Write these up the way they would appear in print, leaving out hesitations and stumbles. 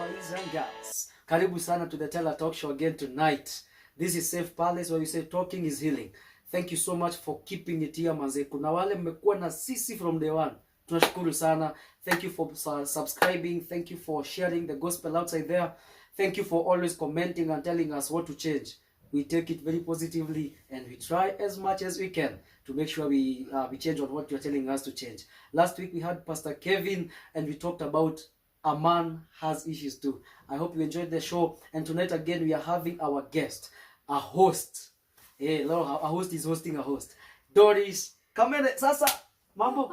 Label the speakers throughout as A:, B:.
A: boys and girls. Karibu sana to the Teller Talk Show again tonight. This is Safe Palace where we say talking is healing. Thank you so much for keeping it here manze. Kuna wale mmekuwa na sisi from day one. Tunashukuru sana. Thank you for subscribing. Thank you for sharing the gospel outside there. Thank you for always commenting and telling us what to change. We take it very positively and we try as much as we can to make sure we change on what you're telling us to change. Last week we had Pastor Kevin and we talked about a man has issues too. I hope you enjoyed the show. And tonight again we are having our guest, a host. Hey, a host is hosting a host. Doris Kamene. Sasa mambo.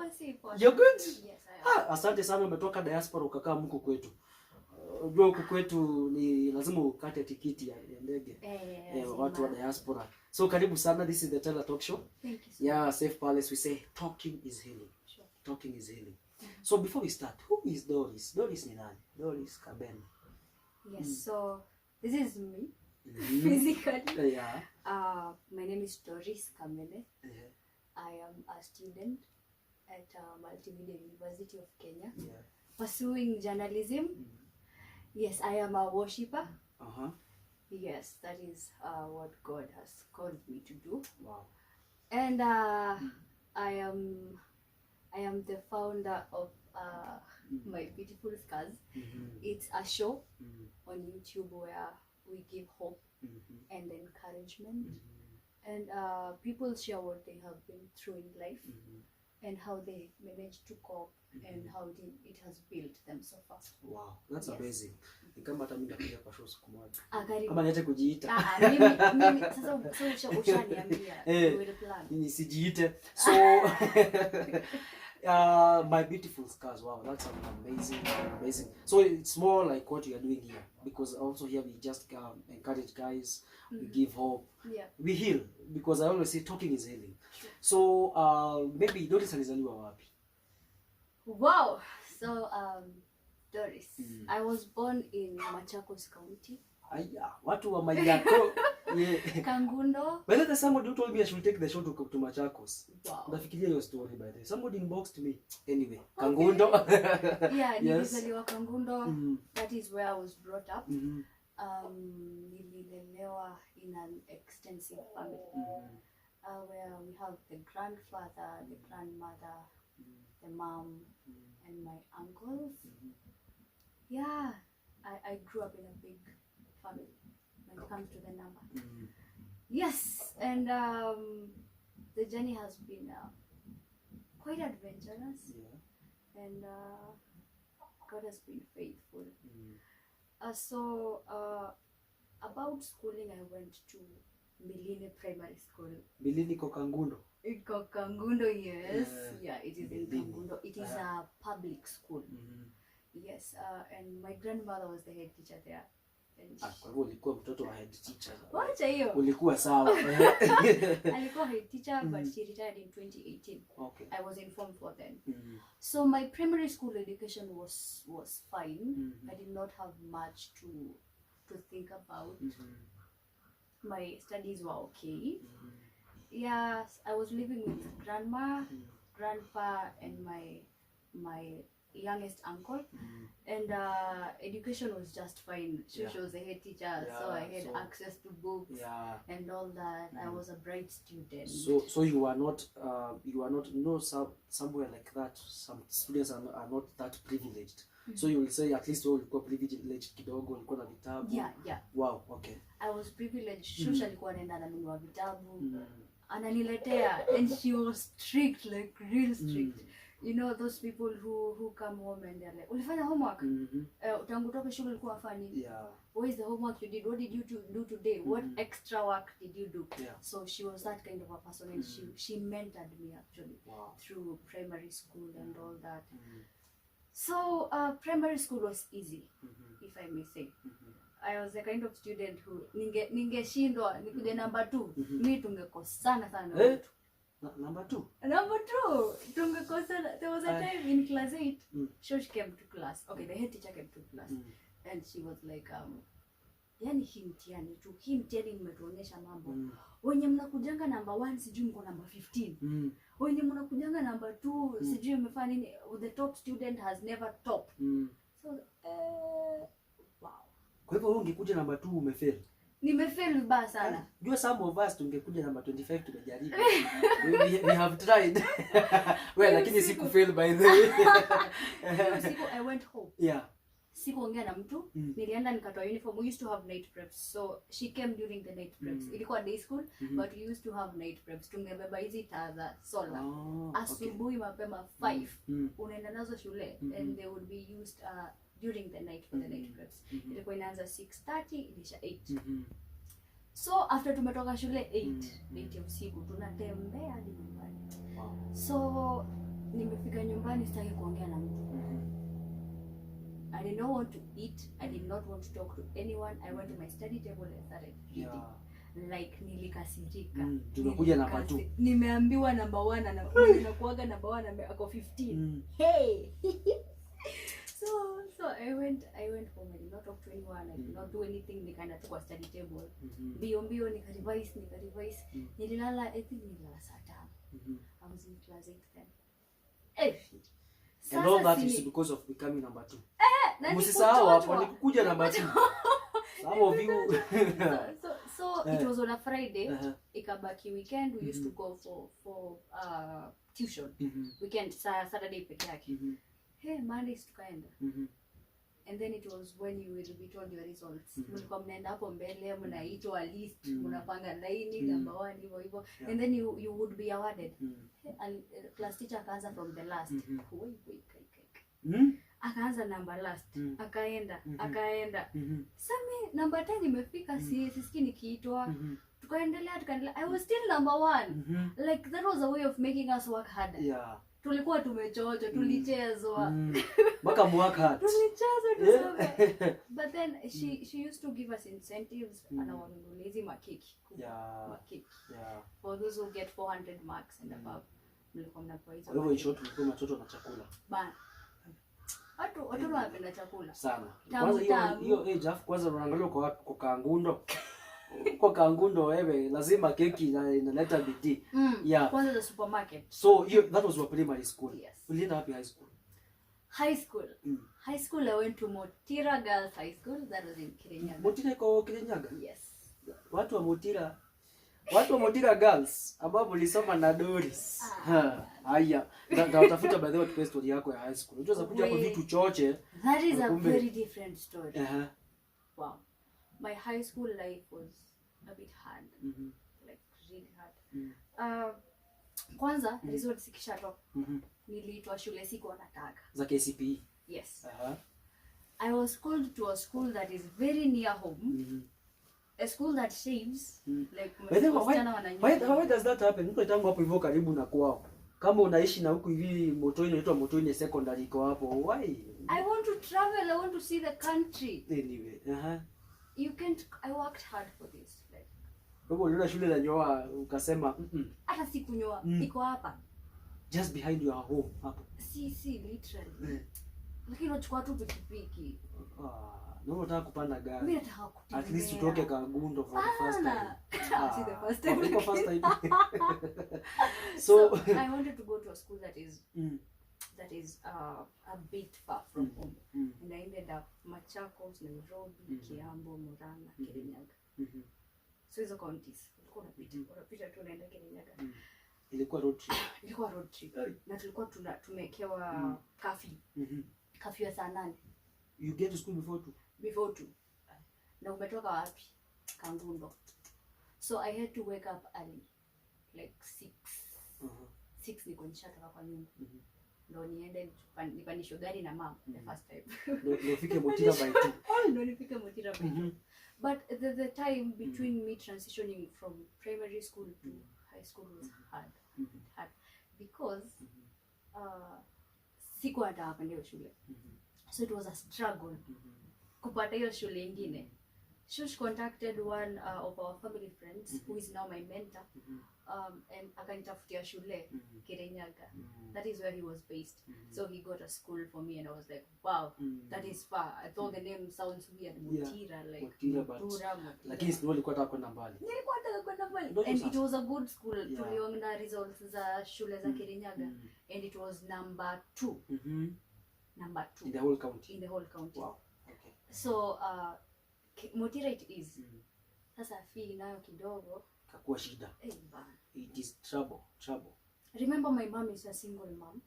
A: You're good?
B: Yes, I am.
A: Asante sana umetoka diaspora ukakaa mko kwetu. Unajua huku kwetu ni lazima ukate tikiti ya ndege. Watu wa diaspora. So karibu sana, this is the Teller Talk Show.
B: Thank you so
A: Yeah, Safe Palace, we say talking is healing.
B: Sure.
A: Talking is healing. So before we start, who is Doris? Doris ni nani? Doris Kamene.
B: Yes, so this is me.
A: Mhm.
B: Physically.
A: Yeah.
B: My name is Doris Kamene.
A: Yeah.
B: I am a student at Multimedia University of Kenya,
A: Yeah.
B: pursuing journalism. Yes, I am a worshipper.
A: Uh-huh.
B: Yes, that is what God has called me to do.
A: Wow.
B: And I am the founder of My Beautiful Scars.
A: Mhm.
B: It's a show
A: Mhm.
B: on YouTube where we give hope
A: Mhm.
B: and encouragement,
A: Mhm.
B: and people share what they have been through in life
A: Mhm.
B: and how they managed to cope and how it has built them so far.
A: Wow, that's
B: Yes.
A: amazing. Ni kama hata mimi nakuja kwa show siku moja.
B: Karibu.
A: Kama niache kujiita.
B: Mimi sasa ushaniambia we will plan.
A: Nisijiite. So My Beautiful Scars. Wow, that's amazing. So it's more like what you are doing here, because also here we just encourage guys, we give hope,
B: Yeah.
A: we heal, because I always say talking is healing. So maybe Doris alizaliwa wapi?
B: Wow. So Doris,
A: Mm.
B: I was born in Machakos County.
A: Aya, watu wa Mayako. Yeah.
B: Kangundo.
A: By the way, somebody told me I should take the show to Machakos.
B: Wow.
A: Nafikiria your story by the way. Somebody inboxed me. Anyway, Kangundo.
B: Yeah,
A: Yes.
B: nilizaliwa Kangundo.
A: Mm.
B: That is where I was brought up.
A: Mhm.
B: Nililelewa in an extensive family
A: Mhm.
B: where we have the grandfather, the grandmother, the mom, and my uncles.
A: Mhm.
B: Yeah, I grew up in a big family when it comes to the number.
A: Mhm.
B: Yes, and the journey has been quite adventurous,
A: Yeah.
B: and God has been faithful.
A: Mhm.
B: So about schooling, I went to Milini Primary School.
A: Bilini ko Kangundo.
B: Iko Kangundo, yes.
A: Yeah.
B: Yeah, it is in
A: Milini.
B: Kangundo. It is a public school.
A: Mhm.
B: Yes, and my grandmother was the head teacher there. And
A: Kwa hivyo ulikuwa mtoto wa head teacher.
B: wacha hiyo.
A: Ulikuwa sawa.
B: Alikuwa head teacher, but she retired in 2018.
A: Okay.
B: I was in Form 4 then.
A: Mhm.
B: So my primary school education was fine.
A: Mhm.
B: I did not have much to think about.
A: Mhm.
B: My studies were okay.
A: Mhm.
B: Yes, I was living with grandma,
A: Mhm.
B: grandpa, and my youngest uncle.
A: Mhm.
B: And education was just fine. She
A: Yeah.
B: was a head teacher, so I had
A: so-
B: access to books
A: Yeah.
B: and all that. I was a bright student.
A: So you are not somewhere like that. Some students are not that privileged. So you will say at least wewe ulikuwa privileged kidogo, ulikuwa na vitabu.
B: Yeah.
A: Wow, okay.
B: I was privileged. Shusha alikuwa anaenda ananunua vitabu,
A: Mm.
B: ananiletea, and she was strict, like real strict. You know those people who come home and they're like, ulifanya homework?
A: Mhm.
B: Tangu toke shule ulikuwa unafanya nini?
A: Yeah.
B: What is the homework you did? What did you do today? What extra work did you do?
A: Yeah.
B: So she was that kind of a person, and she mentored me actually
A: Wow.
B: through primary school and all that.
A: Mhm.
B: So primary school was easy,
A: Mhm.
B: if I may say.
A: Mhm.
B: I was the kind of student who ningeshindwa nikuja number 2, mi tungekosana sana.
A: Eh? Number 2.
B: Number 2, tungekosana. There was a time in class 8, she came to class. Okay, the head teacher came to class, and she was like, yani hii mtihani mmetuonyesha mambo. Wenye mnakujanga number 1 sijui mko number 15. Wenye mnakujanga number 2 sijui mmefanya nini. The top student has never topped. So
A: Kwa hivyo wewe ungekuja namba 2 umefail.
B: Nimefail vibaya sana.
A: Jua some of us tungekuja namba 25 tumejaribu. we have tried. Well, lakini sikufail by the way.
B: Siku I went home.
A: Yeah.
B: Sikuongea na mtu. Nilienda nikatoa uniform. We used to have night preps. So she came during the night preps. Ilikuwa day school, but we used to have night preps. Tungebeba hizi taa za solar. Asubuhi mapema 5. Unaenda nazo shule and they would be used during the night for the night preps. Ilikuwa inaanza 6:30 ilisha 8. So after tumetoka shule 8 ya usiku tunatembea hadi nyumbani. So nimefika nyumbani sitaki kuongea na mtu. I did not want to eat. I did not want to talk to anyone. I went to my study table and started reading. Like nilikasirika.
A: Tumekuja namba 2.
B: Nimeambiwa namba 1 na nakuaga namba 1 ako 15. Hey. So I went home. I did not talk to anyone. I did not do anything. Nikaenda tu kwa study table. Mbio nika-revise. Nililala, I think nililala saa 5. I was in class 8 then.
A: And all that is because of becoming number 2. Msisahau hapo ni kukuja namba 2. Some of you.
B: So it was on a Friday. Ikabaki weekend we used to go for tuition. Weekend Saturday peke yake. Hey, Mondays tukaenda. And then it was when you will be told your results. Mlikuwa mnaenda hapo mbele, mnaitwa list, mnapanga line number 1 hivyo. And then you would be awarded. Class teacher akaanza from the last. Akaanza number last. Akaenda. Sasa number 10 imefika sisikii nikiitwa. Tukaendelea. I was still number 1. Like that was a way of making us work harder.
A: Yeah.
B: Tulikuwa tumechocho, tulichezwa.
A: Mpaka mwaka.
B: Tulichezwa tusome. But then she used to give us incentives and our lazy makeki. Makeki.
A: Yeah.
B: For those who get 400 marks and above. Mlikuwa mnapewa hizo.
A: Kwa hivyo in short tulikuwa watoto na chakula.
B: Bana. Watu wanapenda chakula
A: sana. Kwanza hiyo age afu kwanza unaangalia kwa Kangundo. Kwa Kangundo wewe lazima keki inaleta bidii.
B: Yeah. Kwanza the supermarket.
A: So that was your primary school.
B: Yes.
A: Ulienda wapi high school?
B: High school I went to Motira Girls High School, that was in Kirinyaga.
A: Motira iko Kirinyaga?
B: Yes.
A: Watu wa Motira Girls ambao mlisoma na Doris. Haya. Na utafuta by the way tupe story yako ya high school. Unajua kuja hapo vitu choche.
B: That is a very different story. Wow. My high school life was a bit hard. Like really hard. Kwanza results zikishatoka. Niliitwa shule siko nataka.
A: Za KCPE.
B: Yes. I was called to a school that is very near home. A school that saves like
A: why does that happen? Mtu tangu hapo hivyo karibu na kwao. Kama unaishi na huku hivi Motoini inaitwa Motoini secondary iko hapo. Why?
B: I want to travel. I want to see the country.
A: Anyway,
B: you can't. I worked hard for this. Like.
A: Wewe uliona shule la nyoa ukasema
B: hata sikunyoa. Iko hapa.
A: Just behind your home hapo.
B: Si literally. Lakini unachukua tu pikipiki.
A: Ndio unataka kupanda gari.
B: Mimi nataka kutembea.
A: At least utoke Kangundo for the first time.
B: See the first time.
A: For the first time. So
B: I wanted to go to a school that is a bit far from home. And I ended up Machakos, Nairobi, Kiambu, Murang'a, Kirinyaga. So hizo counties. Ulikuwa unapita tu unaenda Kirinyaga.
A: Ilikuwa road trip.
B: Na tulikuwa tumekewa curfew. Curfew ya saa 8.
A: You get to school before 2.
B: Na umetoka wapi? Kangundo. So I had to wake up early. Like 6. 6 niko nishatoka kwa nyumba. Ndio niende nipandishwe gari na mama the first time.
A: Ndio nifike Motira by 2.
B: Ndio nifike Motira by 2. But the time between me transitioning from primary school to high school was hard. Because siku nataka kwenda shule. So it was a struggle. Kupata hiyo shule nyingine. Shush contacted one of our family friends who is now my mentor. And akanitafutia shule Kirinyaga. That is where he was based. So he got a school for me and I was like, wow, that is far. I thought the name sounds weird. Motira, like Motira.
A: Lakini sio nilikuwa nataka kwenda mbali.
B: Nilikuwa nataka kwenda mbali. And it was a good school. Tuliona results za shule za Kirinyaga and it was number 2. Number 2
A: in the whole county.
B: In the whole county.
A: Wow. Okay.
B: So Motira it is. Sasa fee nayo kidogo
A: kakuwa shida.
B: Bana.
A: It is trouble.
B: Remember my mom is a single mom.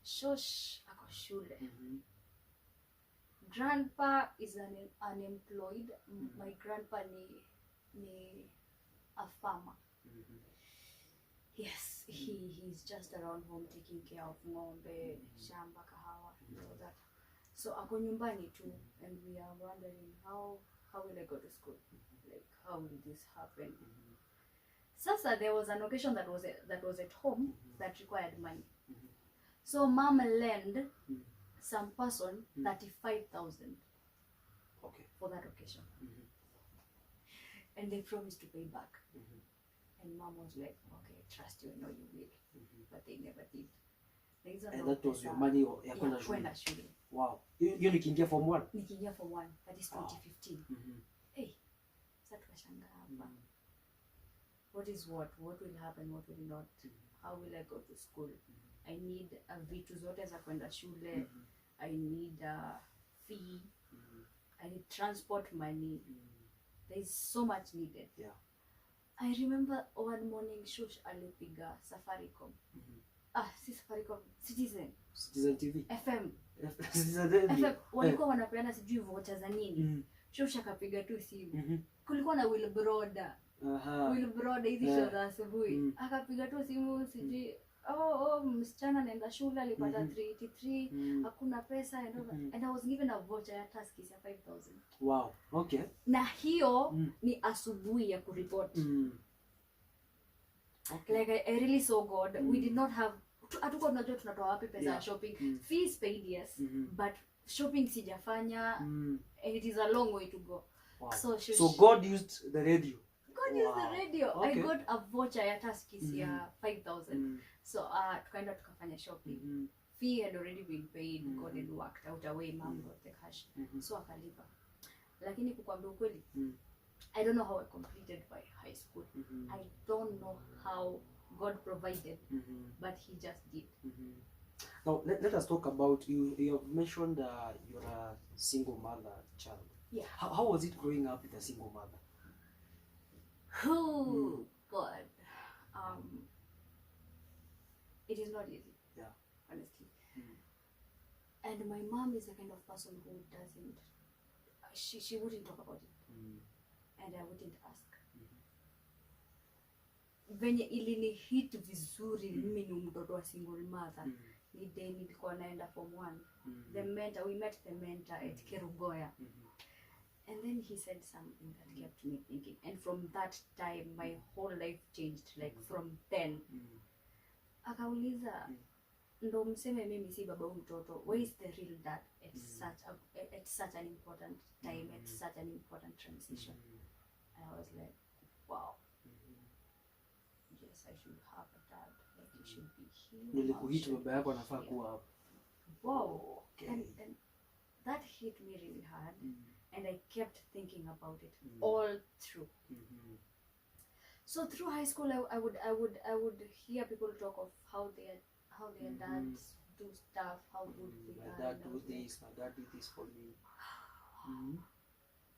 B: Shosh ako shule. Grandpa is unemployed. My grandpa ni a farmer. Yes, he's just around home taking care of ng'ombe, shamba, kahawa, and all that. So ako nyumbani too, and we are wondering how will I go to school? Like, how will this happen? Sasa there was an occasion that was at home that required money. So mom lent some person 35,000 for that occasion. And they promised to pay back. And mom was like, okay, trust you, I know you will. But they never did.
A: And that was your money ya kwenda shule. Wow. Hiyo nikiingia form 1?
B: Nikiingia form 1. That is 2015. Hey. Sasa tukashangaa hapa. What is what? What will happen? What will not? How will I go to school? I need vitu zote za kwenda shule. I need a fee. I need transport money. There is so much needed.
A: Yeah.
B: I remember one morning Shush alipiga Safaricom. Si Safaricom, Citizen
A: TV.
B: FM.
A: Citizen
B: FM walikuwa wanapeana sijui voucher za nini. Shush akapiga tu simu. Kulikuwa na Will Broda. Will Broda hizi show za asubuhi. Akapiga tu simu sijui msichana anaenda shule alipata 383, hakuna pesa and I was given a voucher ya Tuskys ya 5,000.
A: Wow, okay.
B: Na hiyo ni asubuhi ya kuripoti. Okay. Like I really saw God. We did not have hatuko tunajua tunatoa wapi pesa ya shopping. Fees paid, yes, but shopping sijafanya and it is a long way to go.
A: Wow. So God used the radio.
B: God used the radio.
A: Okay.
B: I got a voucher ya Tuskys ya 5,000. So tukaenda tukafanya shopping. Fee had already been paid. God had worked out a way, mom got the cash. So akalipa. Lakini kukwambia ukweli, I don't know how I completed my high school. I don't know how God provided, but he just did.
A: Now let us talk about you. You have mentioned you're a single mother child.
B: Yeah.
A: How was it growing up with a single mother?
B: Oh God. It is not easy.
A: Yeah.
B: Honestly. And my mom is the kind of person who doesn't. She wouldn't talk about it. And I wouldn't ask. Venye ilini hit vizuri mimi ni mtoto wa single mother. Ni day nilikuwa naenda form 1. The mentor, we met the mentor at Kerugoya. And then he said something that kept me thinking. And from that time my whole life changed, like from then. Akauliza, ndo mseme mimi si baba huyu mtoto. Where is the real dad at such an important time, at such an important transition? And I was like, wow. Yes, I should have a dad. Like he should be here.
A: Nilikuhiti baba yako anafaa kuwa hapo.
B: Wow. Okay. And that hit me really hard. And I kept thinking about it all through. So through high school, I would hear people talk of how their dads do stuff, how good they are.
A: My dad do this, my dad did this for me.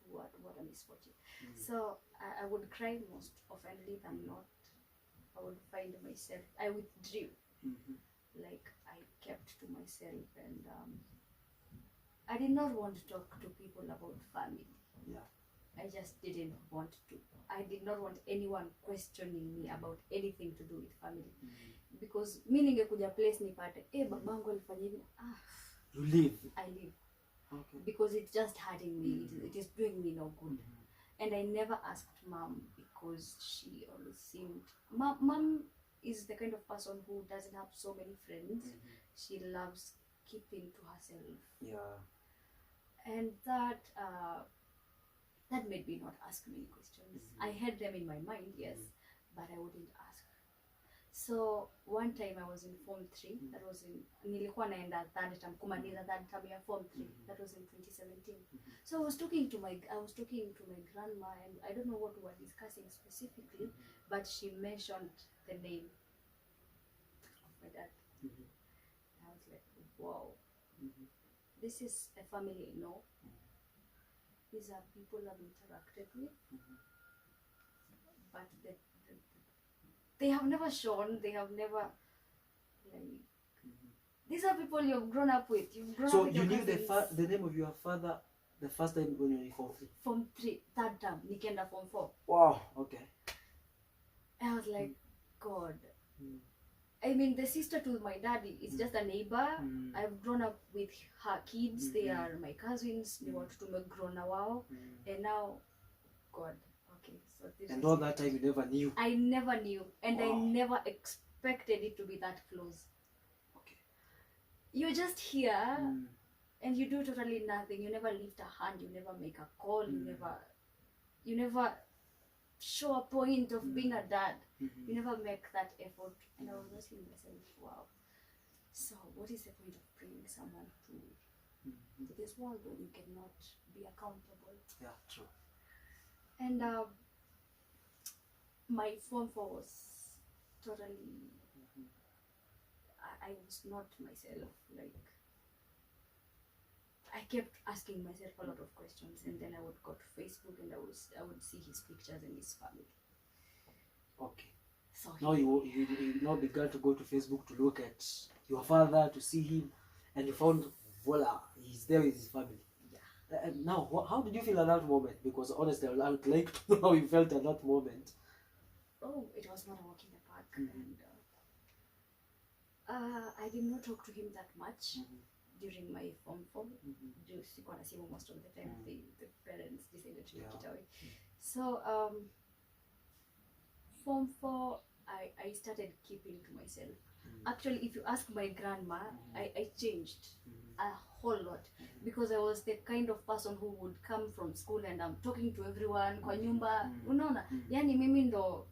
B: What a misfortune. So I would cry most oftenly than not. I would find myself. I withdrew. Like I kept to myself, and I did not want to talk to people about family.
A: Yeah.
B: I just didn't want to. I did not want anyone questioning me about anything to do with family. Because mi ningekuja place nipate, babangu alifanya hivi.
A: You live.
B: I live.
A: Okay.
B: Because it's just hurting me. It is doing me no good. And I never asked mom because she always seemed... Mom is the kind of person who doesn't have so many friends. She loves keeping to herself.
A: Yeah.
B: And that made me not ask many questions. I had them in my mind, yes, but I wouldn't ask. So one time I was in form 3. That was in nilikuwa naenda third term kumaliza third term ya form 3. That was in 2017. So I was talking to my grandma, and I don't know what we were discussing specifically, but she mentioned the name of my dad. I was like, wow. This is a family I know. these are people I've interacted with, but they have never shown, they have never, like, these are people you've grown up with. You've grown
A: so
B: up with
A: you
B: your
A: knew
B: cousins.
A: the name of your father the first time when you were in Form 3?
B: Form 3, third term, Nikenda Form 4.
A: Wow, okay.
B: I was like, God. I mean, the sister to my daddy is just a neighbor. I've grown up with her kids. They are my cousins. They want to make grown now. And now, God. Okay, so this
A: and
B: is
A: all that time you never knew?
B: I never knew. And
A: wow.
B: I never expected it to be that close.
A: Okay.
B: You're just here and you do totally nothing. You never lift a hand. You never make a call. You never show a point of being a dad. You never make that effort. And I was asking myself, wow, so what is the point of bringing someone to this world when you cannot be accountable?
A: Yeah, true.
B: And my Form 4 was totally, I was not myself. Like, I kept asking myself a lot of questions, and then I would go to Facebook and I would see his pictures and his family.
A: Okay.
B: So
A: now you now began to go to Facebook to look at your father, to see him, and you found, voila, he's there with his family.
B: Yeah.
A: And now, how did you feel at that moment? Because honestly, I would like to know how you felt at that moment.
B: Oh, it was not a walk in the park, and I did not talk to him that much during my Form 4. Most of the time, the parents decided to take it away. So Form 4, I started keeping to myself. Actually, if you ask my grandma, I changed a whole lot, because I was the kind of person who would come from school and I'm talking to everyone kwa nyumba, unaona, yani mimi ndo,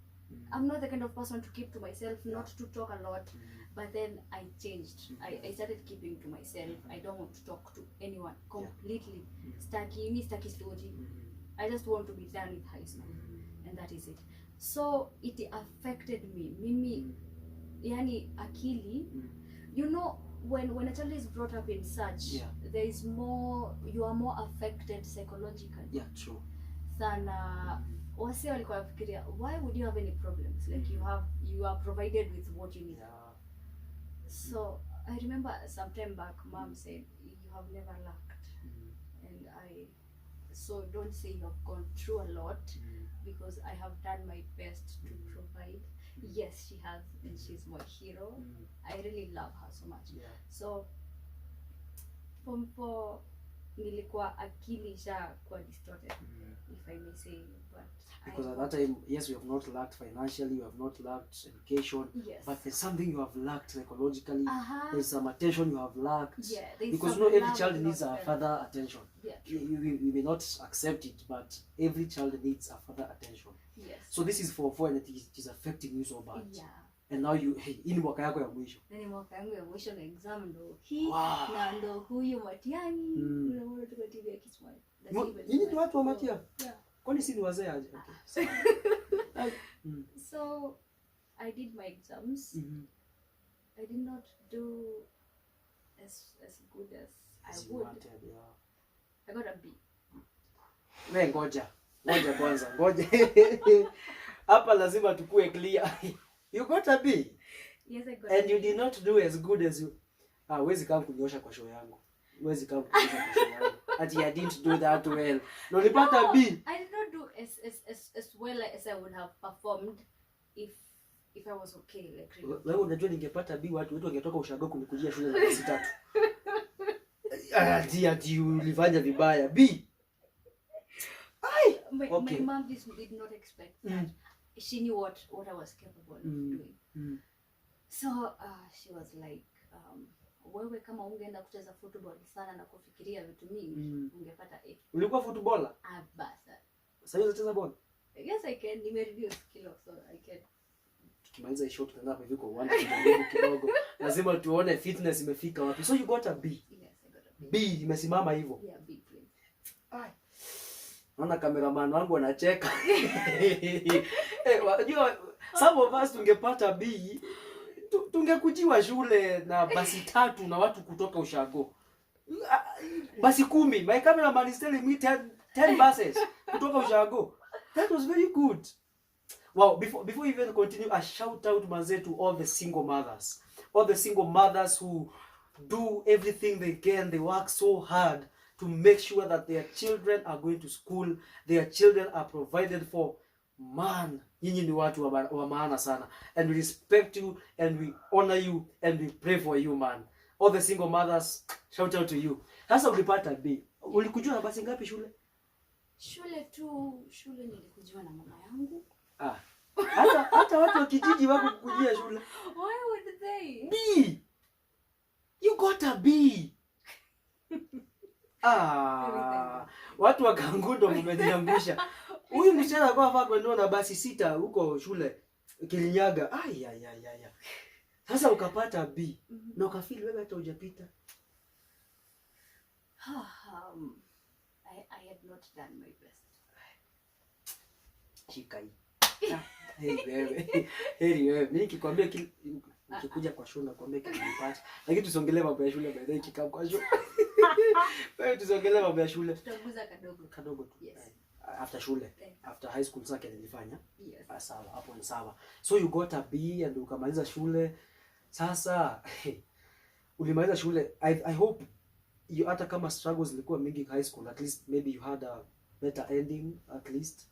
B: I'm not the kind of person to keep to myself, not to talk a lot. But then I changed. I started keeping to myself. I don't want to talk to anyone completely. Staki story. I just want to be done with high school, and that is it. So it affected me. Mimi, yani akili. You know, when a child is brought up in such, there is more. You are more affected psychologically.
A: Yeah, true.
B: Than wase walikuwa nafikiria, why would you have any problems? Like you are provided with what you need. So I remember some time back, Mom said, you have never lacked. And so don't say you have gone through a lot, because I have done my best to provide. Yes, she has, and she's my hero. I really love her so much. So Form 4 nilikuwa akili sha kwa distorted, if I may say. But
A: because at that time, yes, we have not lacked financially, we have not lacked education, but there's something you have lacked psychologically. There's some attention you have lacked. Because every child needs a father attention. You may not accept it, but every child needs a father attention. So this is for and it is affecting you so bad. And now ini mwaka yako ya mwisho.
B: Nani mwaka yangu ya mwisho na exam ndo hii na ndo huyu Matiani. Unaona tuko TV ya Kiswahili.
A: Nini ni watu wa Matia? Kwani si ni wazee aje?
B: So I did my exams. I did not do as good as I would. I got a B.
A: Wewe ngoja kwanza. Hapa lazima tukue clear. You got a B?
B: Yes, I got
A: and
B: a B.
A: You did not do as good as you. Wezi kama kunyosha kwa show yangu. Wezi kama kunyosha kwa show yangu. I didn't do that well. No, nilipata B.
B: I did not do as well as I would have performed if I was okay, like really.
A: Wewe unajua ningepata B, watu wetu wangetoka ushago kunikujia shule za klasi 3. Ati ulifanya vibaya. B.
B: My mom did not expect that. She knew what I was capable of doing. So she was like, wewe kama ungeenda kucheza football sana na kufikiria vitu mingi, ungepata A.
A: Ulikuwa footballer?
B: Basa.
A: Sasa unacheza ball?
B: Yes, I can. Nimereduce kilo, so I can.
A: Tukimaliza shot tunaenda hapa hivi kwa uwanja kidogo. Lazima tuone fitness imefika wapi. So you got a B.
B: Yes, I got a B.
A: B imesimama hivyo.
B: Yeah, B please.
A: Naona cameraman wangu anacheka. Unajua some of us tungepata B, tungekujiwa shule na basi 3 na watu kutoka ushago. Basi 10. My cameraman is telling me 10 buses kutoka Ushago. That was very good. Wow, before we even continue, a shout out manze to all the single mothers. All the single mothers who do everything they can. They work so hard to make sure that their children are going to school, their children are provided for. Man, nyinyi ni watu wa maana sana. And we respect you and we honor you and we pray for you, man. All the single mothers, shout out to you. Sasa ulipata B. Ulikujua na basi ngapi shule?
B: Shule nilikujua na mama yangu.
A: Hata watu wa kijiji wako kukujia shule.
B: Why would they?
A: B. You got a B. Watu wa Kangundo mmeniangusha. Huyu msichana kwa hapa kwenda na basi 6 huko shule Kilinyaga. Ay. Sasa ukapata B. Na ukafeel wewe hata hujapita.
B: I had not done my best.
A: Chikai. Heri wewe. Mimi nikikwambia nikikuja kwa shule nakwambia kinipata. Lakini tusongelee mambo ya shule baadaye kikao kwa shule. Wewe tusongelee mambo ya shule.
B: Tutaguza
A: Kadogo tu.
B: Yes.
A: After shule. After high school sasa nilifanya.
B: Yes.
A: Sawa, hapo ni sawa. So you got a B and ukamaliza shule. Sasa ulimaliza shule. I hope you hata kama struggles zilikuwa mingi high school, at least maybe you had a better ending at least.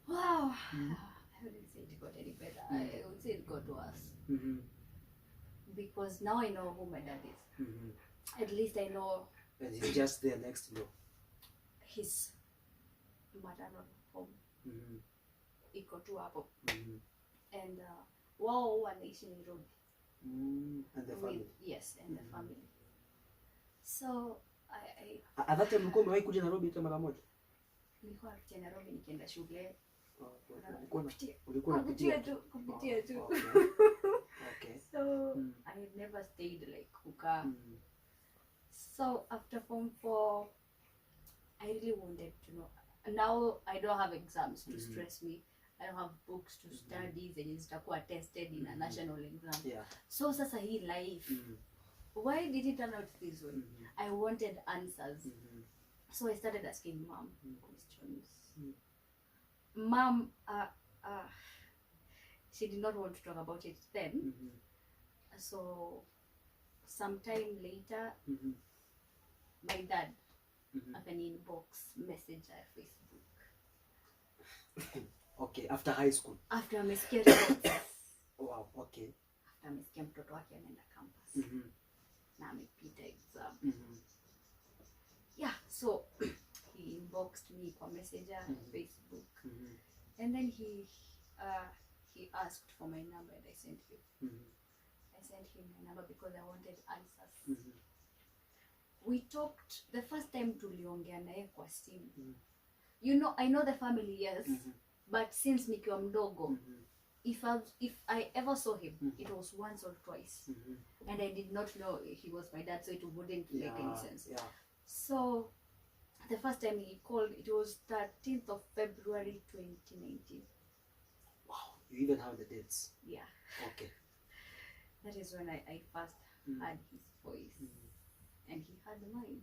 B: Wow. I wouldn't say it got any better. I would say it got worse. Because now I know who my dad is. At least I know.
A: And he's just there next door.
B: His maternal home. Iko tu hapo. And wao wanaishi Nairobi.
A: And the family.
B: Yes, and the family. So
A: at that time mlikuwa umewahi kuja Nairobi hata mara moja?
B: Nilikuwa kuja Nairobi nikienda shule.
A: Ulikuwa
B: kupitia tu.
A: Okay.
B: So I had never stayed like kukaa. So after Form 4, I really wanted to know. Now I don't have exams to stress me. I don't have books to study zenye zitakuwa tested in a national exam.
A: Yeah.
B: So sasa hii life, why did it turn out this way? I wanted answers. So I started asking mom questions. Mom, she did not want to talk about it then. So sometime later, my dad akani inbox message at Facebook.
A: Okay, after high school.
B: After amesikia results.
A: Wow, okay.
B: After amesikia mtoto wake anaenda campus. Na amepita exam. Yeah, so he inboxed me kwa messenger Facebook. And then he asked for my number and I sent him. I sent him my number because I wanted answers. We talked the first time tuliongea naye kwa simu. You know, I know the family, yes, but since nikiwa mdogo, if I ever saw him, it was once or twice, and I did not know he was my dad, so it wouldn't make any sense.
A: Yeah.
B: So the first time he called, it was 13th of February 2019.
A: Wow, you even have the dates.
B: Yeah.
A: Okay.
B: That is when I first heard his voice, and he heard mine.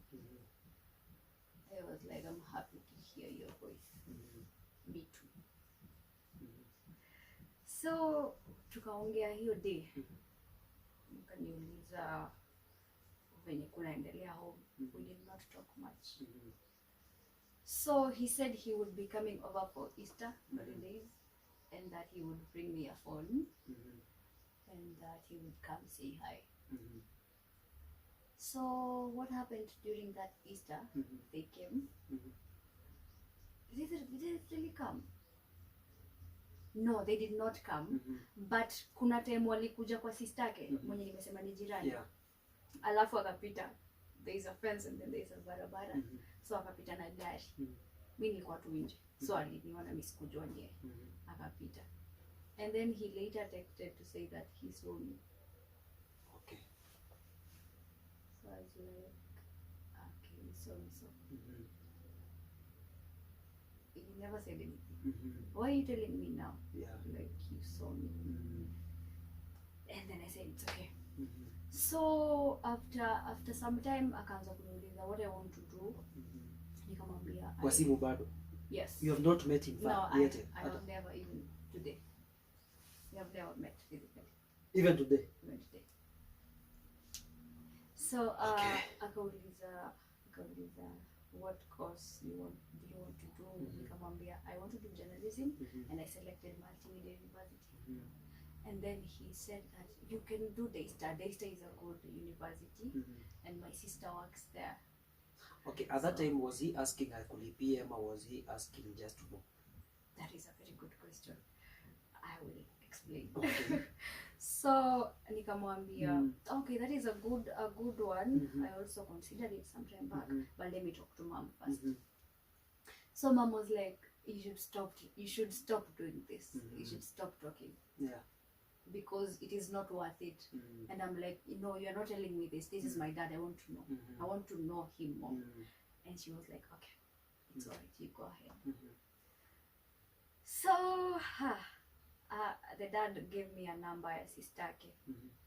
B: I was like, I'm happy to hear your voice. Me too. So tukaongea hiyo day. Nikaniuliza venye kunaendelea home. We did not talk much. So he said he would be coming over for Easter holidays, and that he would bring me a phone, and that he would come say hi. So what happened during that Easter? They came. Did they really come? No, they did not come. But kuna time walikuja kwa sistake mwenye nimesema ni jirani.
A: Yeah.
B: Alafu akapita. There is a fence and then there is a barabara. So akapita na gari. Mimi nilikuwa tu nje. So aliniona mimi sikujua ndiye. Akapita. And then he later texted to say that he saw me.
A: Okay.
B: So I was like, okay, so. He never said anything. Why are you telling me now?
A: Yeah.
B: Like you saw me. And then I said it's okay. So after some time akaanza kuniuliza what I want to do. nikamwambia
A: Kwa simu bado?
B: Yes.
A: You have not met him yet?
B: I have never, even today. We have never met physically.
A: Even today?
B: Even today. So akauliza what course do you want to do? Nikamwambia I want to do journalism, and I selected Multimedia University. And then he said that you can do Daystar. Daystar is a good university, and my sister works there.
A: Okay, at that time was he asking akulipie or was he asking just to know?
B: That is a very good question. I will explain.
A: Okay.
B: So nikamwambia okay, that is a good one. I also considered it sometime back, but let me talk to mom first. So mom was like, you should stop doing this. You should stop talking.
A: Yeah.
B: Because it is not worth it. And I'm like, you're not telling me this. This is my dad. I want to know. I want to know him more. And she was like, okay, it's alright, you go ahead. So the dad gave me a number ya sistake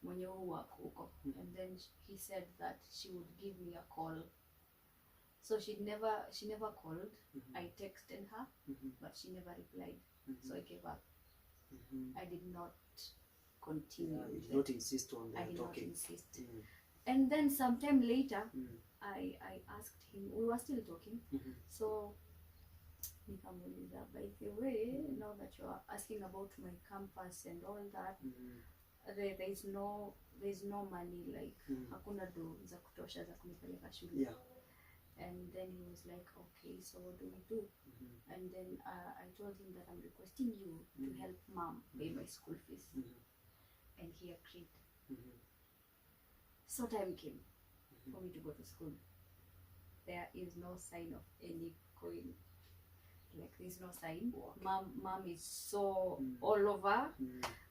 B: mwenye work huko, and then he said that she would give me a call. So she never called. I texted her, but she never replied. So I gave up. I did not continue.
A: You did not insist on the talking.
B: I did not insist. And then sometime later, I asked him. We were still talking. So nikamuuliza, by the way, now that you are asking about my campus and all that, there's no money, like hakuna do za kutosha za kunipeleka shule.
A: Yeah.
B: And then he was like, okay, so what do we do? And then I told him that I'm requesting you to help mom pay my school fees. And he agreed. So time came for me to go to school. There is no sign of any coin. Like there's no sign. Mom is so all over.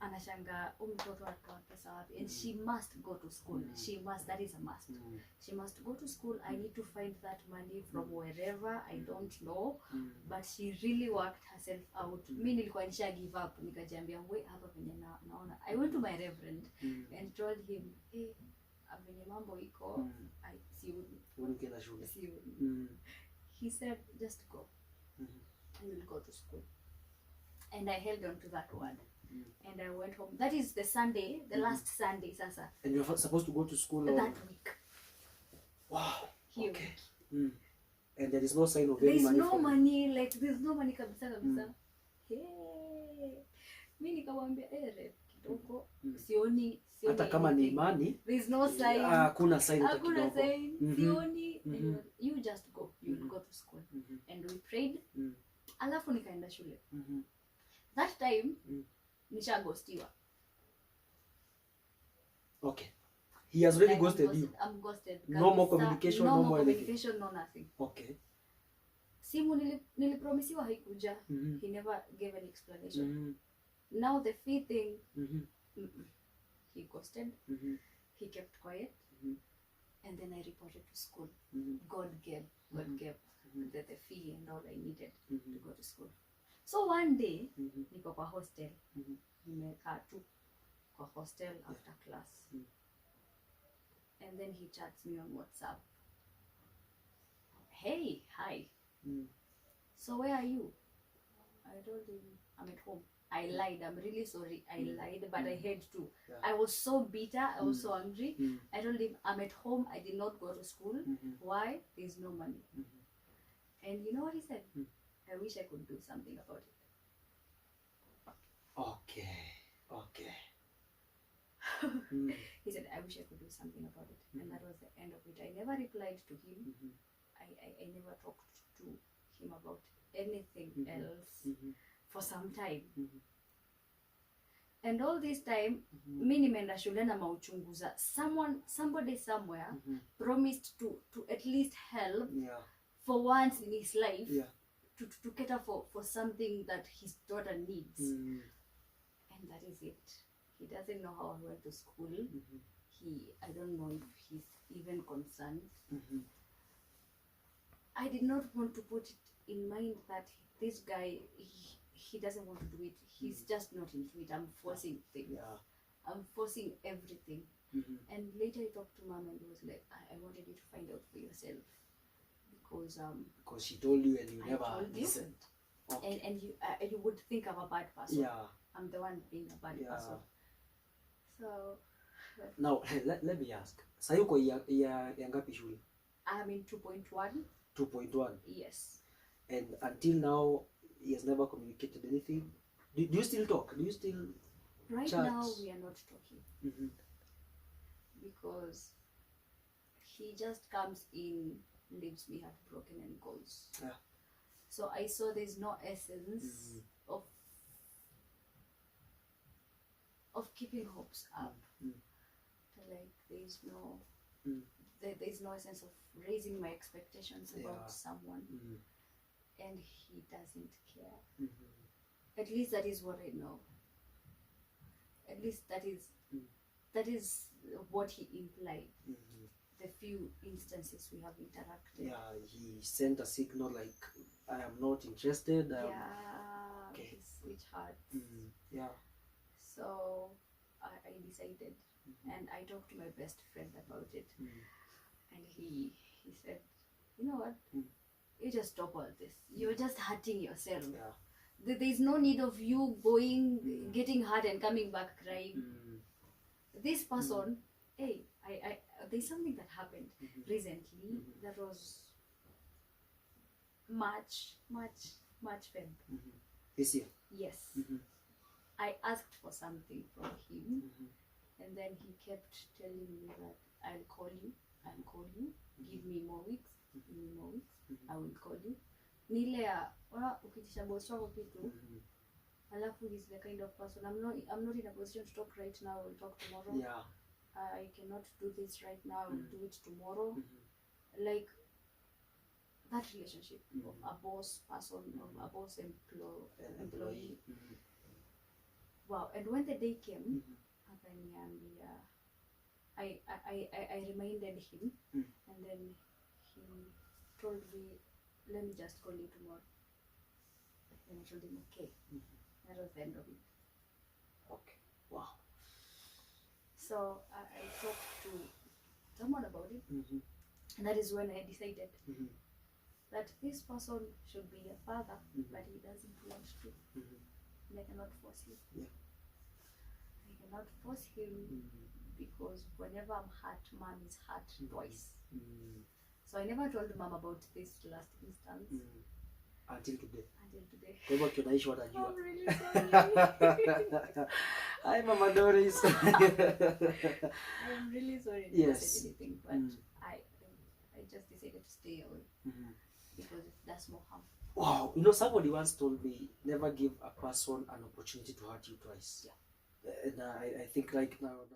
B: Anashanga mtoto atoa pesa wapi, and she must go to school. She must, that is a must. She must go to school. I need to find that money from wherever, I don't know, but she really worked herself out. Mimi nilikuwa nisha give up, nikajiambia we hapa penye naona. I went to my reverend and told him, hey, venye mambo iko, I
A: Unaenda shule.
B: He said, just go. And we'll go to school. And I held on to that word. And I went home. That is the Sunday, the last Sunday, sasa.
A: And you're supposed to go to school
B: that week.
A: Wow.
B: Here.
A: Okay. And there is no sign of
B: any
A: money.
B: There's no money, like there's no money kabisa. Hey. Mimi nikamwambia rep kidogo. Sioni
A: hata kama ni imani.
B: There's no sign.
A: Hakuna sign hata kidogo.
B: Hakuna sign. Sioni. You just go. You will go to school. And we prayed. Alafu nikaenda shule. That time nishagostiwa.
A: Okay. He has already ghosted you.
B: I'm ghosted.
A: No more communication, no more
B: communication, no nothing.
A: Okay.
B: Simu nilipromisiwa haikuja. He never gave an explanation. Now the fifth thing, he ghosted. He kept quiet. And then I reported to school. God gave the fee and all I needed to go to school. So one day, niko kwa hostel. Nimekaa tu kwa hostel after class. And then he chats me on WhatsApp. Hey, hi. So where are you? I told him I'm at home. I lied. I'm really sorry. I lied, but I had to.
A: Yeah.
B: I was so bitter. I was so angry. I told him I'm at home. I did not go to school. Why? There's no money. And you know what he said? I wish I could do something about it.
A: Okay.
B: He said, I wish I could do something about it. And that was the end of it. I never replied to him. I never talked to him about anything else for some time. And all this time, mimi nimeenda shule na mauchunguza. Somebody somewhere promised to at least help for once in his life to cater for something that his daughter needs. And that is it. He doesn't know how I went to school. I don't know if he's even concerned. I did not want to put it in mind that this guy, he doesn't want to do it. He's just not into it. I'm forcing things. I'm forcing everything. And later he talked to mom and he was like, I wanted you to find out for yourself. because
A: she told you and you
B: I
A: never
B: told you.
A: listened. Okay.
B: And you would think I'm a bad person.
A: Yeah.
B: I'm the one being a bad person. So
A: now let me ask. Sasa yuko ya ngapi shule?
B: I'm in 2.1.
A: 2.1.
B: Yes.
A: And until now he has never communicated anything. Do you still talk? Do you still
B: right
A: chat?
B: Now we are not talking.
A: Mm-hmm.
B: Because he just comes in, leaves me heartbroken and goes.
A: Yeah.
B: So I saw there's no essence of keeping hopes up. Like there's no there's no essence of raising my expectations about someone, and he doesn't care. At least that is what I know. At least that is what he implied. The few instances we have interacted.
A: Yeah, he sent a signal like, I am not interested.
B: Okay. Which hurt.
A: Yeah.
B: So I decided, and I talked to my best friend about it, and he said, you know what, you just stop all this. You're just hurting yourself.
A: Yeah.
B: There's no need of you going, getting hurt and coming back crying. This person, hey, I there's something that happened recently that was March Feb.
A: This year?
B: Yes. I asked for something from him, and then he kept telling me that I'll call you, give me more weeks, I will call you. Nilea, ukitisha boss wako kitu, alafu he's the kind of person, I'm not in a position to talk right now, we'll talk tomorrow.
A: Yeah.
B: I cannot do this right now, we'll do it tomorrow. Like that relationship of a boss person, of a boss employee. Wow. And when the day came, I reminded him, and then he told me, let me just call you tomorrow. And I told him, okay. That was the end of it.
A: Okay. Wow.
B: So I talked to someone about it, and that is when I decided that this person should be a father, but he doesn't want to. And I cannot force him.
A: Yeah.
B: I cannot force him because whenever I'm hurt, mom is hurt twice. So I never told mom about this last instance.
A: Until today.
B: I'm really
A: sorry.
B: Hi,
A: Mama Doris.
B: I'm really sorry. I never said anything, but I just decided to stay away because that's more harm.
A: Wow, somebody once told me, never give a person an opportunity to hurt you twice. Yeah. And I think like now,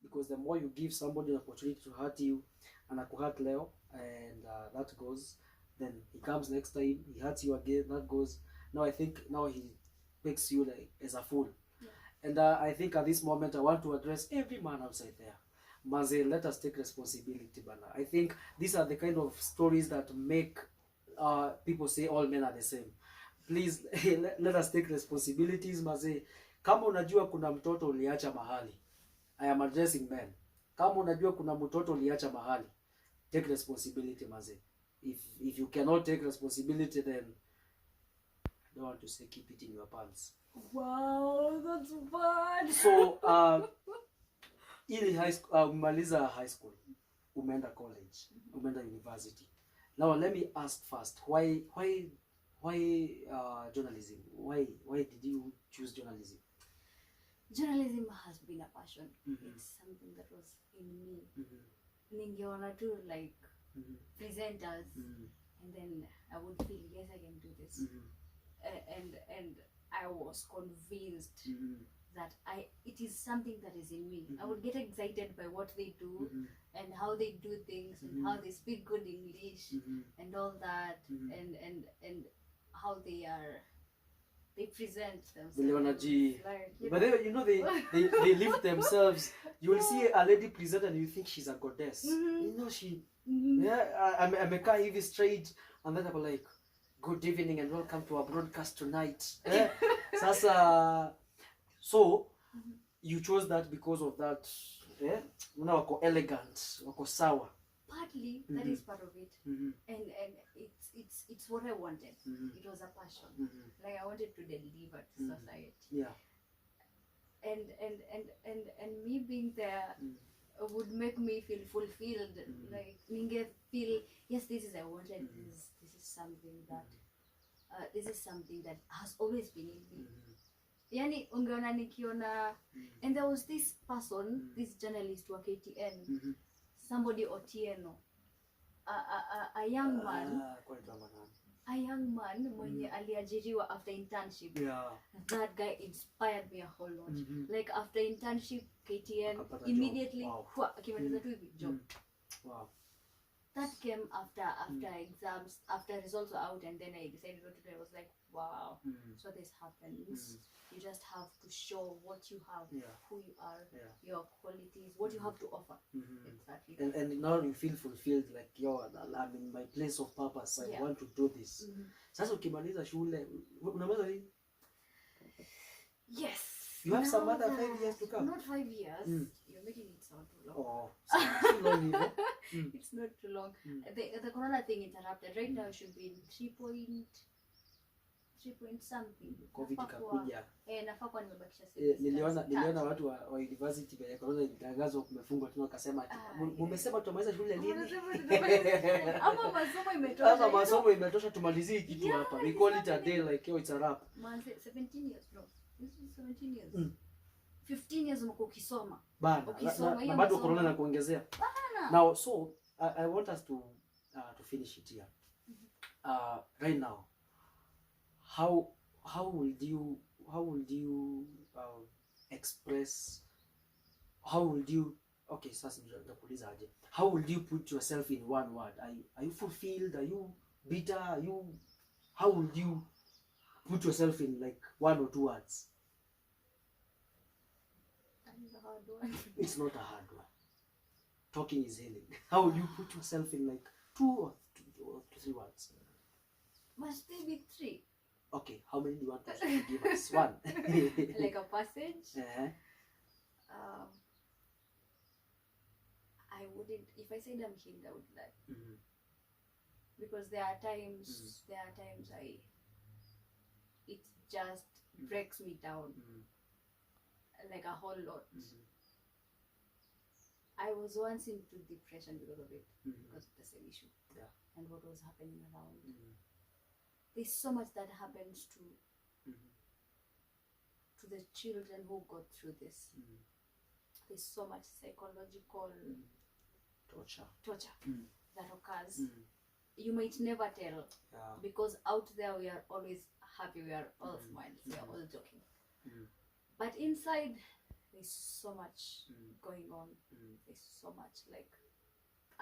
A: because the more you give somebody an opportunity to hurt you, and hurt Leo, and that goes, then he comes next time, he hurts you again, that goes. Now I think now he makes you like as a fool. Yeah. And I think at this moment I want to address every man outside there. Maze, let us take responsibility, Bana. I think these are the kind of stories that make people say all men are the same. Please let us take responsibilities, Maze. Kama unajua kuna mtoto uliacha mahali, I am addressing men. Kama unajua kuna mtoto uliacha mahali, take responsibility, Maze. If you cannot take responsibility, then I don't want to say keep it in your pants.
B: Wow, that's bad.
A: So ili umaliza high school, umeenda college, umeenda university. Now let me ask first, why journalism? Why did you choose journalism?
B: Journalism has been a passion. It's something that was in me. Ningeona tu like presenters, and then I would feel, yes, I can do this. And I was convinced that it is something that is in me. I would get excited by what they do and how they do things and how they speak good English and all that, and how they present themselves. Like,
A: but they lift themselves. You will see a lady present and you think she's a goddess. She amekaa hivi straight, and then I'm like, good evening and welcome to our broadcast tonight. Sasa, so you chose that because of that. Wako elegant, wako sawa.
B: partly that is part of it. And it's what I wanted. It was a passion. Like I wanted to deliver to society.
A: Yeah.
B: And me being there would make me feel fulfilled. Like ninge feel, yes, this is I wanted. This is something that this is something that has always been in me. Yani ungeona nikiona, and there was this person, this journalist wa KTN, somebody Otieno, a young man, mwenye aliajiriwa after internship. That guy inspired me a whole lot. Like after internship, KTN immediately akimaliza tu hivi job. That came after exams, after results were out, and then I decided what to do. I was like, wow, so this happens. You just have to show what you have, who you are, your qualities, what you have to offer. Exactly.
A: And now you feel fulfilled, like I'm in my place of purpose. I want to do this. Sasa ukimaliza shule, unamaliza nini?
B: Yes.
A: You have some other 5 years to come.
B: Not 5 years. You're making it sound too long.
A: Oh, so long,
B: It's not too long. The corona thing interrupted. Right now it should be in 3 point something.
A: COVID ikakuja.
B: Nafaa kwa nimebakisha semester.
A: Niliona watu wa university venye corona ilitangazwa kumefungwa tena wakasema mmesema tumaliza shule lini?
B: Ama masomo imetosha.
A: Ama masomo imetosha tumalizie kitu hapa. We call it a day like it's a wrap.
B: Man, 17 years bro. This is 17 years. 15 years umekuwa ukisoma.
A: Bana. Na bado corona na kuongezea. Now so I want us to finish it here. Right now, how would you express, okay, sasa nitakuuliza aje, how would you put yourself in one word? Are you fulfilled? Are you bitter? How would you put yourself in like 1 or 2 words?
B: That is a hard one.
A: It's not a hard one. Talking is healing. How would you put yourself in like 2 or 3 words?
B: Must they be 3?
A: Okay, how many do you want us to give us? 1.
B: Like a passage? I wouldn't, if I said I'm healed, I would lie. Because there are times it just breaks me down like a whole lot. I was once into depression because of it, because of the same issue and what was happening around. There's so much that happens to the children who got through this. There's so much psychological torture that occurs. You might never tell, because out there we are always happy, we are all smiles, we are all joking. But inside there's so much going on. There's so much, like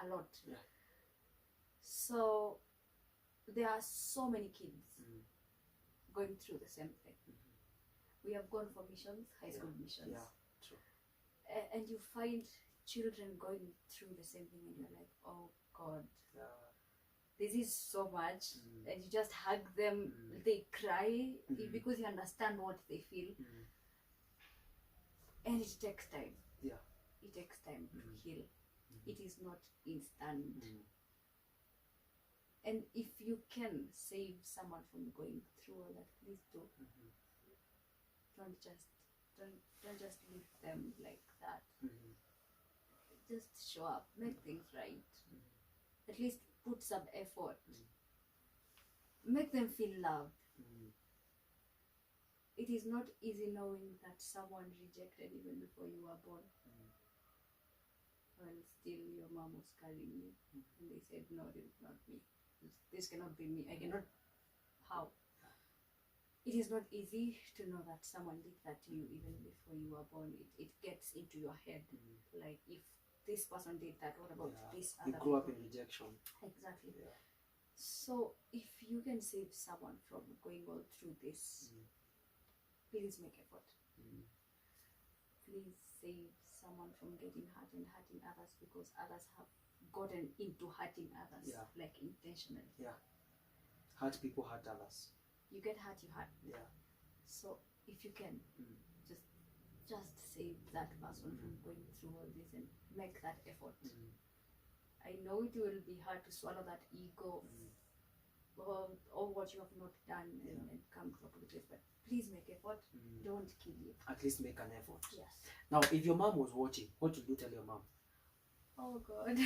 B: a lot. So there are so many kids going through the same thing. We have gone for missions, high school missions.
A: True.
B: And you find children going through the same thing and you're like, oh God, this is so much. And you just hug them, they cry because you understand what they feel. And it takes time. It takes time to heal. It is not instant. And if you can save someone from going through all that, please do. Don't just leave them like that. Just show up, make things right. At least put some effort. Make them feel loved. It is not easy knowing that someone rejected even before you were born. Well, still your mom was carrying you, and they said, no, this is not me. This cannot be me. I cannot. How? It is not easy to know that someone did that to you even before you were born. It gets into your head. Like, if this person did that, what about this other
A: You grew up
B: people?
A: in rejection.
B: Exactly. So if you can save someone from going all through this, please make effort. Please save someone from getting hurt and hurting others, because others have gotten into hurting others, like intentionally.
A: Hurt people, hurt others.
B: You get hurt, you hurt. So if you can, just save that person from going through all this and make that effort. I know it will be hard to swallow that ego or what you have not done and come to a place, but please make effort. Don't kill you.
A: At least make an effort.
B: Yes.
A: Now, if your mom was watching, what would you tell your mom?
B: Oh God.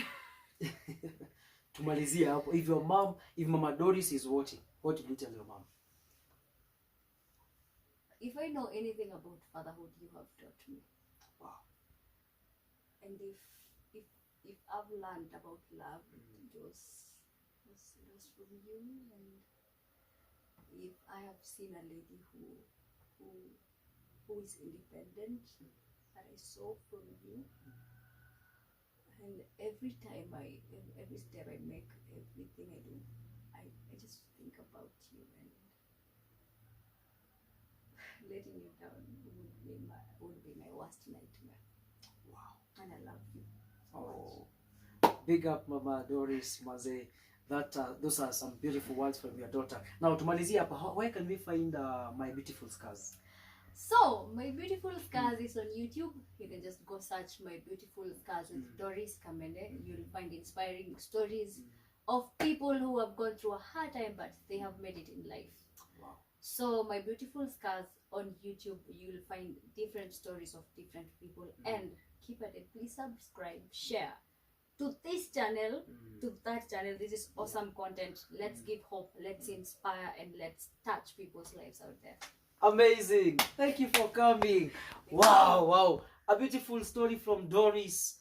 A: Tumalizia hapo. If Mama Doris is watching, what would you tell your mom?
B: If I know anything about fatherhood, you have taught me.
A: Wow.
B: And if I've learned about love, it was from you. And if I have seen a lady who is independent, that I saw from you. And every step I make, everything I do, I just think about you, and letting you down would be my worst nightmare.
A: Wow.
B: And I love you so
A: much. Big up Mama Doris Maze. Those are some beautiful words from your daughter. Now, tumalizia hapa, where can we find My Beautiful Scars?
B: So, My Beautiful Scars is on YouTube. You can just go search My Beautiful Scars with Doris Kamene. You'll find inspiring stories of people who have gone through a hard time, but they have made it in life.
A: Wow.
B: So, My Beautiful Scars on YouTube, you'll find different stories of different people. And keep at it. Please subscribe, share to this channel, to that channel. This is awesome content. Let's give hope. Let's inspire, and let's touch people's lives out there.
A: Amazing. Thank you for coming. Wow. A beautiful story from Doris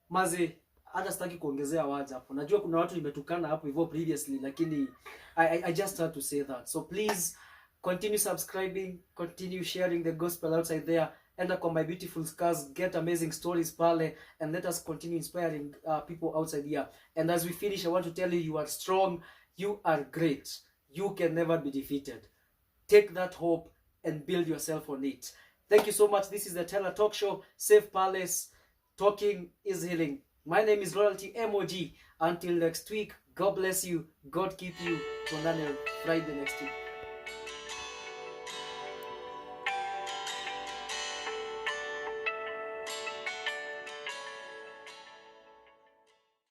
A: Maze. Hata sitaki kuongezea words hapo. Najua kuna watu nimetukana hapo hivyo previously, lakini I just had to say that. So please continue subscribing, continue sharing the gospel outside there. Enda kwa My Beautiful Scars, get amazing stories pale, and let us continue inspiring people outside here. And as we finish, I want to tell you, you are strong, you are great, you can never be defeated. Take that hope and build yourself on it. Thank you so much. This is the Teller Talk Show. Safe Palace. Talking is healing. My name is Loyalty MOG. Until next week, God bless you. God keep you. Tuonane Friday next week.